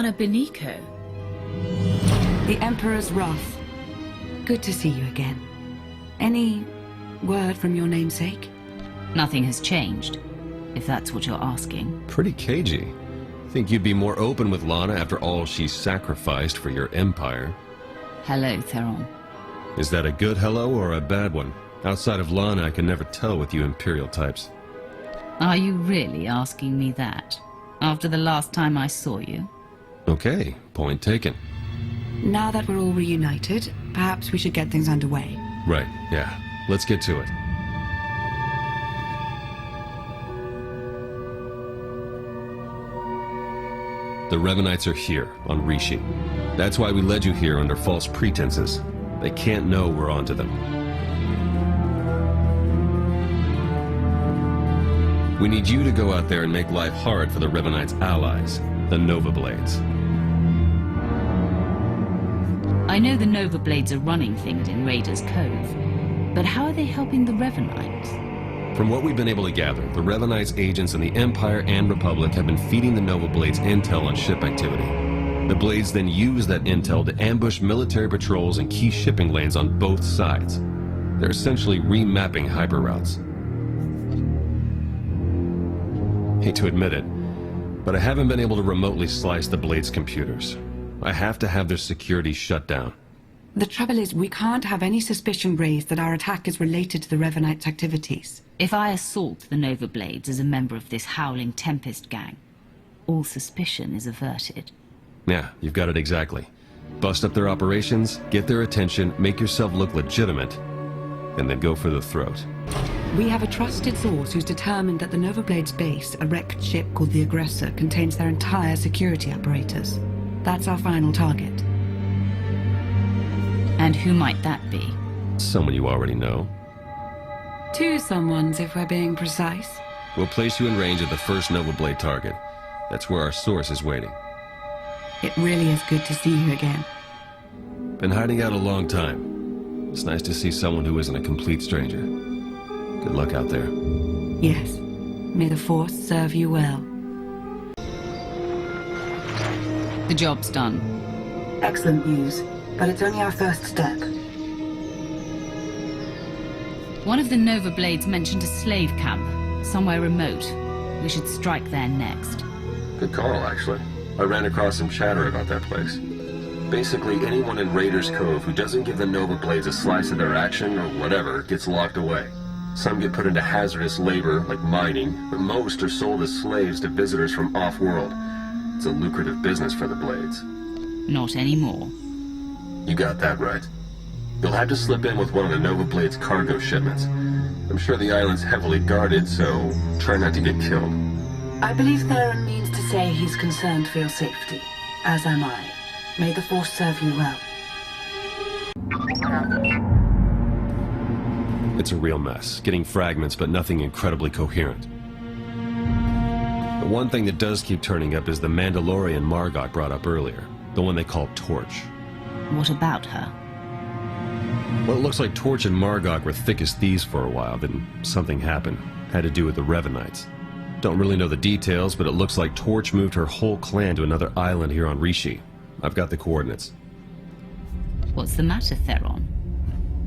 Lana Beniko. The Emperor's wrath. Good to see you again. Any word from your namesake? Nothing has changed, if that's what you're asking. Pretty cagey. Think you'd be more open with Lana after all she sacrificed for your empire. Hello, Theron. Is that a good hello or a bad one? Outside of Lana, I can never tell with you Imperial types. Are you really asking me that? After the last time I saw you? Okay, point taken. Now that we're all reunited, perhaps we should get things underway. Right, yeah. Let's get to it. The Revanites are here, on Rishi. That's why we led you here under false pretenses. They can't know we're onto them. We need you to go out there and make life hard for the Revanites' allies, the Nova Blades. I know the Nova Blades are running things in Raiders Cove, but how are they helping the Revanites? From what we've been able to gather, the Revanites' agents in the Empire and Republic have been feeding the Nova Blades intel on ship activity. The Blades then use that intel to ambush military patrols and key shipping lanes on both sides. They're essentially remapping hyperroutes. Hate to admit it, but I haven't been able to remotely slice the Blades' computers. I have to have their security shut down. The trouble is, we can't have any suspicion raised that our attack is related to the Revanites' activities. If I assault the Nova Blades as a member of this Howling Tempest gang, all suspicion is averted. Yeah, you've got it exactly. Bust up their operations, get their attention, make yourself look legitimate, and then go for the throat. We have a trusted source who's determined that the Nova Blades' base, a wrecked ship called the Aggressor, contains their entire security apparatus. That's our final target. And who might that be? Someone you already know. Two someones, if we're being precise. We'll place you in range of the first Nova Blade target. That's where our source is waiting. It really is good to see you again. Been hiding out a long time. It's nice to see someone who isn't a complete stranger. Good luck out there. Yes. May the Force serve you well. The job's done. Excellent news, but it's only our first step. One of the Nova Blades mentioned a slave camp, somewhere remote. We should strike there next. Good call, actually. I ran across some chatter about that place. Basically, anyone in Raiders Cove who doesn't give the Nova Blades a slice of their action or whatever gets locked away. Some get put into hazardous labor, like mining, but most are sold as slaves to visitors from off-world. It's a lucrative business for the Blades. Not anymore. You got that right. You'll have to slip in with one of the Nova Blades' cargo shipments. I'm sure the island's heavily guarded, so try not to get killed. I believe Theron means to say he's concerned for your safety, as am I. May the Force serve you well. It's a real mess, getting fragments but nothing incredibly coherent. The one thing that does keep turning up is the Mandalorian Margok brought up earlier, the one they call Torch. What about her? Well, it looks like Torch and Margok were thick as thieves for a while, then something happened. Had to do with the Revanites. Don't really know the details, but it looks like Torch moved her whole clan to another island here on Rishi. I've got the coordinates. What's the matter, Theron?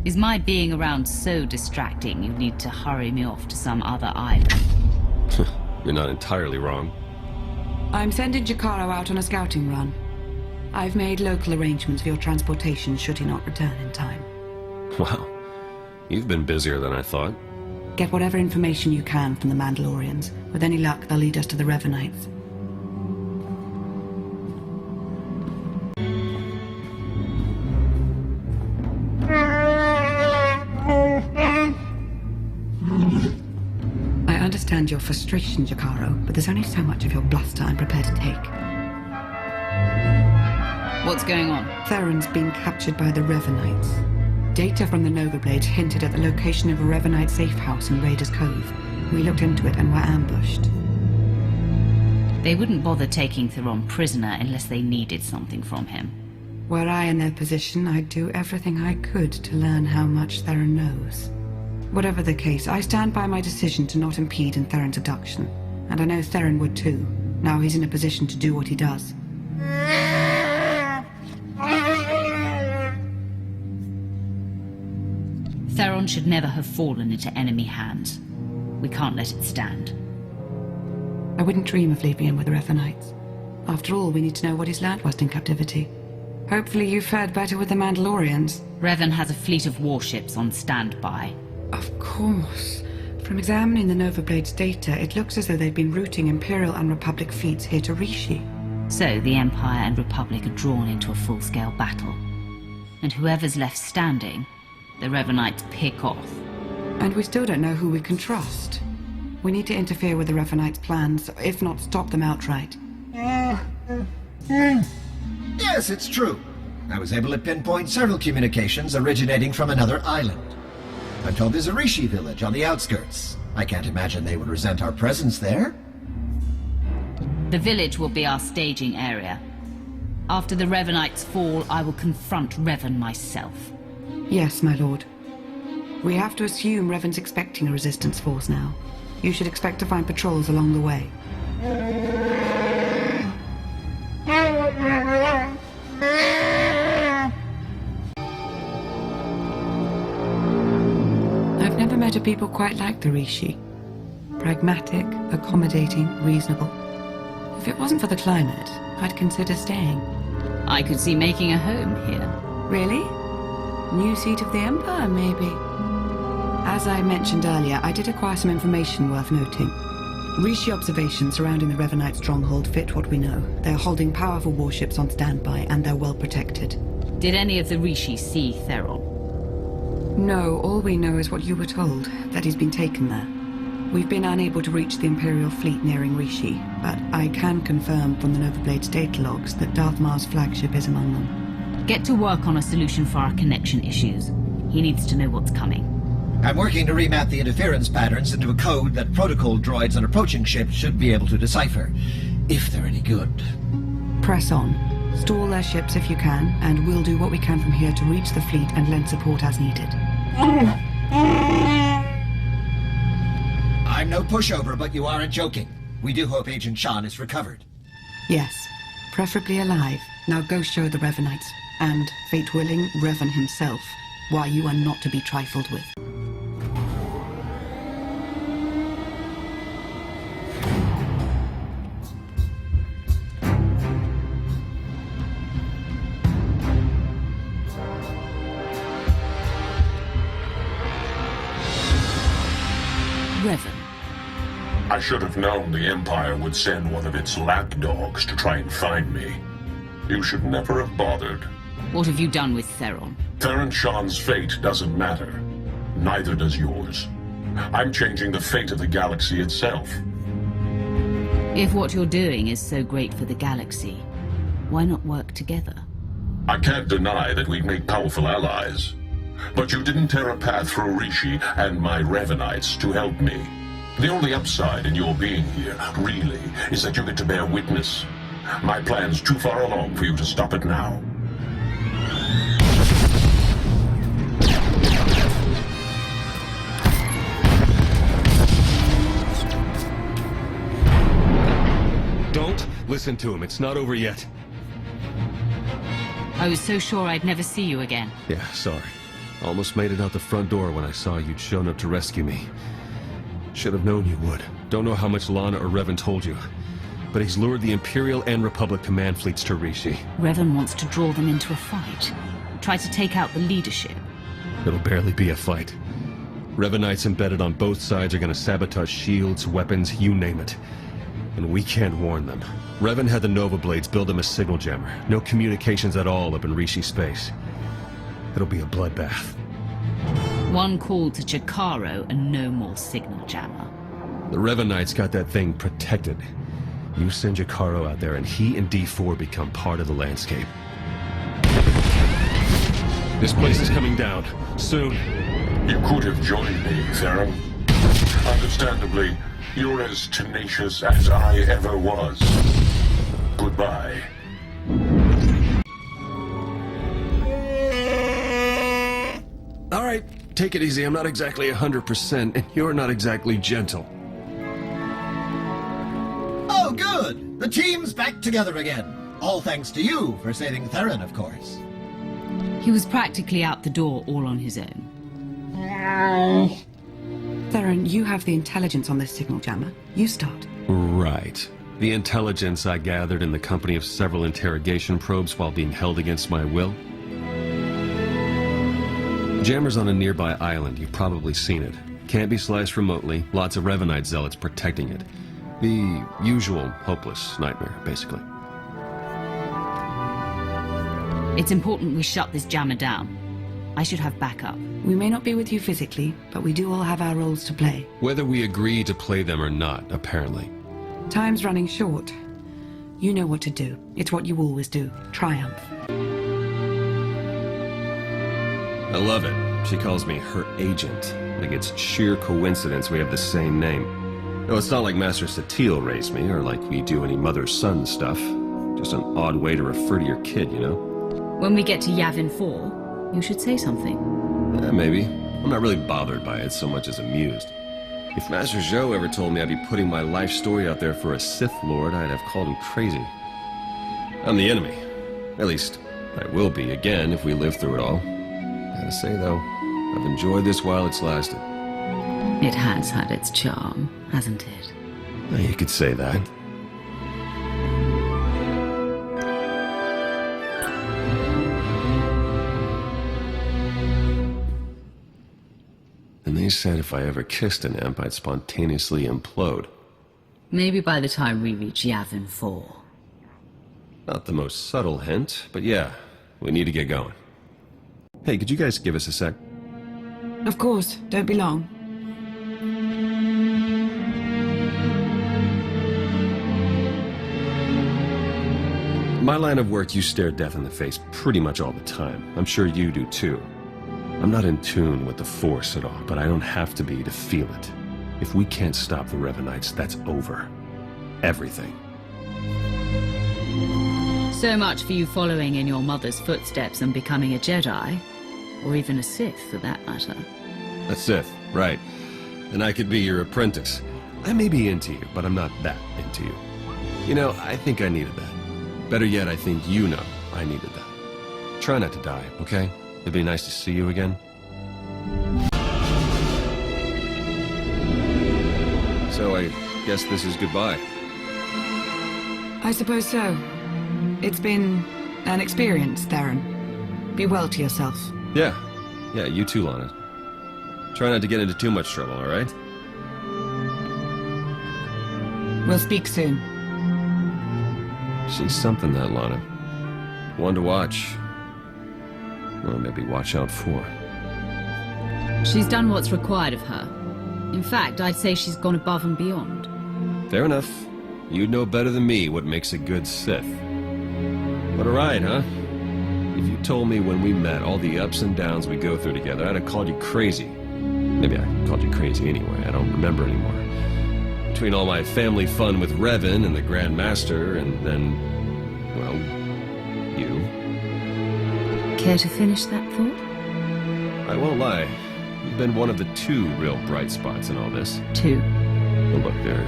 Is my being around so distracting you need to hurry me off to some other island? You're not entirely wrong. I'm sending Jakaro out on a scouting run. I've made local arrangements for your transportation should he not return in time. Wow. You've been busier than I thought. Get whatever information you can from the Mandalorians. With any luck, they'll lead us to the Revanites. I understand your frustration, Jakaro, but there's only so much of your bluster I'm prepared to take. What's going on? Theron's been captured by the Revanites. Data from the Nova Blades hinted at the location of a Revanite safe house in Raiders Cove. We looked into it and were ambushed. They wouldn't bother taking Theron prisoner unless they needed something from him. Were I in their position, I'd do everything I could to learn how much Theron knows. Whatever the case, I stand by my decision to not impede in Theron's abduction. And I know Theron would too. Now he's in a position to do what he does. Theron should never have fallen into enemy hands. We can't let it stand. I wouldn't dream of leaving him with the Revanites. After all, we need to know what he's learned whilst in captivity. Hopefully you fared better with the Mandalorians. Revan has a fleet of warships on standby. Of course. From examining the Nova Blade's data, it looks as though they've been routing Imperial and Republic fleets here to Rishi. So the Empire and Republic are drawn into a full-scale battle. And whoever's left standing, the Revanites pick off. And we still don't know who we can trust. We need to interfere with the Revanites' plans, if not stop them outright. Yes, it's true. I was able to pinpoint several communications originating from another island. I'm told there's a Rishi village on the outskirts. I can't imagine they would resent our presence there. The village will be our staging area. After the Revanites fall, I will confront Revan myself. Yes, my lord. We have to assume Revan's expecting a resistance force now. You should expect to find patrols along the way. I've never met a people quite like the Rishi. Pragmatic, accommodating, reasonable. If it wasn't for the climate, I'd consider staying. I could see making a home here. Really? New seat of the Empire, maybe? As I mentioned earlier, I did acquire some information worth noting. Rishi observations surrounding the Revanite stronghold fit what we know. They're holding powerful warships on standby, and they're well protected. Did any of the Rishi see Theron? No, all we know is what you were told, that he's been taken there. We've been unable to reach the Imperial fleet nearing Rishi, but I can confirm from the Nova Blade's data logs that Darth Mar's flagship is among them. Get to work on a solution for our connection issues. He needs to know what's coming. I'm working to remap the interference patterns into a code that protocol droids on approaching ships should be able to decipher, if they're any good. Press on. Stall their ships if you can, and we'll do what we can from here to reach the fleet and lend support as needed. I'm no pushover, but you aren't joking. We do hope Agent Shan is recovered. Yes, preferably alive. Now go show the Revanites, and, fate willing, Revan himself, why you are not to be trifled with. Revan. I should have known the Empire would send one of its lapdogs to try and find me. You should never have bothered. What have you done with Theron? Theron Shan's fate doesn't matter. Neither does yours. I'm changing the fate of the galaxy itself. If what you're doing is so great for the galaxy, why not work together? I can't deny that we'd make powerful allies. But you didn't tear a path through Rishi and my Revanites to help me. The only upside in your being here, really, is that you get to bear witness. My plan's too far along for you to stop it now. Don't listen to him. It's not over yet. I was so sure I'd never see you again. Yeah, sorry. Almost made it out the front door when I saw you'd shown up to rescue me. Should have known you would. Don't know how much Lana or Revan told you, but he's lured the Imperial and Republic command fleets to Rishi. Revan wants to draw them into a fight. Try to take out the leadership. It'll barely be a fight. Revanites embedded on both sides are gonna sabotage shields, weapons, you name it. And we can't warn them. Revan had the Nova Blades build him a signal jammer. No communications at all up in Rishi space. It'll be a bloodbath. One call to Chikaro and no more signal jammer. The Revanites got that thing protected. You send Chikaro out there and he and D4 become part of the landscape. This place is coming down. Soon. You could have joined me, Theron. Understandably, you're as tenacious as I ever was. Goodbye. All right, take it easy. I'm not exactly 100%, and you're not exactly gentle. Oh, good! The team's back together again. All thanks to you for saving Theron, of course. He was practically out the door all on his own. Theron, you have the intelligence on this signal jammer. You start. Right. The intelligence I gathered in the company of several interrogation probes while being held against my will. Jammer's on a nearby island. You've probably seen it. Can't be sliced remotely. Lots of Revanite zealots protecting it. The usual hopeless nightmare, basically. It's important we shut this jammer down. I should have backup. We may not be with you physically, but we do all have our roles to play. Whether we agree to play them or not, apparently. Time's running short. You know what to do. It's what you always do. Triumph. I love it. She calls me her agent. Like it's sheer coincidence we have the same name. No, it's not like Master Satil raised me, or like we do any mother-son stuff. Just an odd way to refer to your kid, you know? When we get to Yavin 4, you should say something. Maybe. I'm not really bothered by it so much as amused. If Master Zhou ever told me I'd be putting my life story out there for a Sith Lord, I'd have called him crazy. I'm the enemy. At least, I will be again if we live through it all. Gotta say, though, I've enjoyed this while it's lasted. It has had its charm, hasn't it? You could say that. And they said if I ever kissed an imp, I'd spontaneously implode. Maybe by the time we reach Yavin 4. Not the most subtle hint, but yeah, we need to get going. Hey, could you guys give us a sec? Of course. Don't be long. My line of work, you stare death in the face pretty much all the time. I'm sure you do too. I'm not in tune with the Force at all, but I don't have to be to feel it. If we can't stop the Revanites, that's over. Everything. So much for you following in your mother's footsteps and becoming a Jedi. Or even a Sith, for that matter. A Sith, right. And I could be your apprentice. I may be into you, but I'm not that into you. You know, I think I needed that. Better yet, I think you know I needed that. Try not to die, okay? It'd be nice to see you again. So I guess this is goodbye. I suppose so. It's been an experience, Theron. Be well to yourself. Yeah, you too, Lana. Try not to get into too much trouble, all right? We'll speak soon. She's something, that Lana. One to watch. Or maybe watch out for. She's done what's required of her. In fact, I'd say she's gone above and beyond. Fair enough. You'd know better than me what makes a good Sith. What a ride, huh? If you told me when we met all the ups and downs we go through together, I'd have called you crazy. Maybe I called you crazy anyway, I don't remember anymore. Between all my family fun with Revan and the Grand Master, and then, well, you. Care to finish that thought? I won't lie. You've been one of the two real bright spots in all this. Two. Well, look, there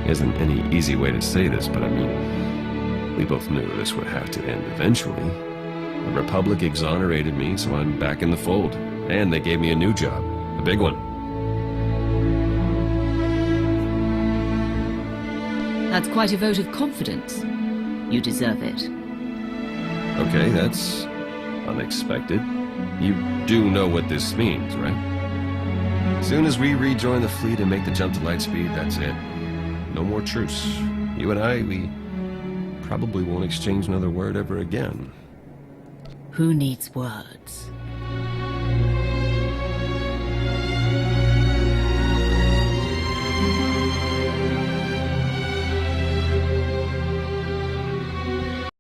isn't any easy way to say this, but I mean, we both knew this would have to end eventually. The Republic exonerated me, so I'm back in the fold. And they gave me a new job. A big one. That's quite a vote of confidence. You deserve it. Okay, that's unexpected. You do know what this means, right? As soon as we rejoin the fleet and make the jump to lightspeed, that's it. No more truce. You and I, we probably won't exchange another word ever again. Who needs words?